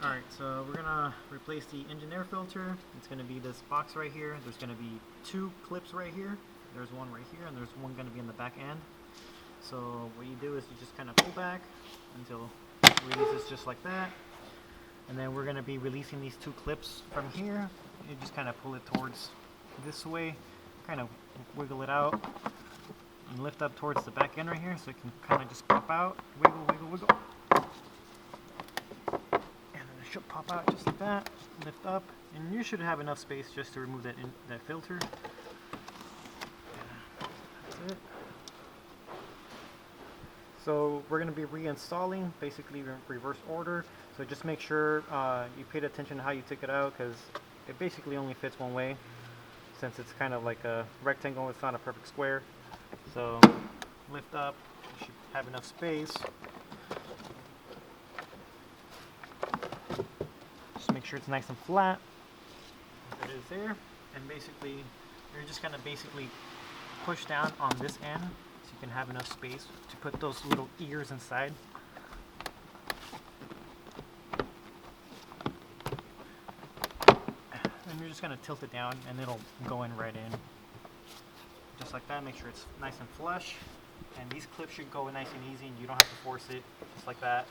Alright, so we're gonna replace the engine air filter. It's gonna be this box right here. There's gonna be two clips right here. There's one right here, and there's one gonna be in the back end. So what you do is you just kind of pull back until it releases just like that. And then we're gonna be releasing these two clips from here. You just kind of pull it towards this way, kind of wiggle it out, and lift up towards the back end right here, so it can kind of just pop out. Wiggle, wiggle, wiggle. Should pop out just like that, lift up, and you should have enough space just to remove that filter. That's it. So we're going to be reinstalling, basically in reverse order. So just make sure you paid attention to how you took it out, because it basically only fits one way, since it's kind of like a rectangle. It's not a perfect square. So lift up, you should have enough space. Make sure it's nice and flat. It is there, and basically you're just gonna push down on this end so you can have enough space to put those little ears inside. And you're just gonna tilt it down and it'll go in right in. Just like that. Make sure it's nice and flush. And these clips should go nice and easy and you don't have to force it. Just like that.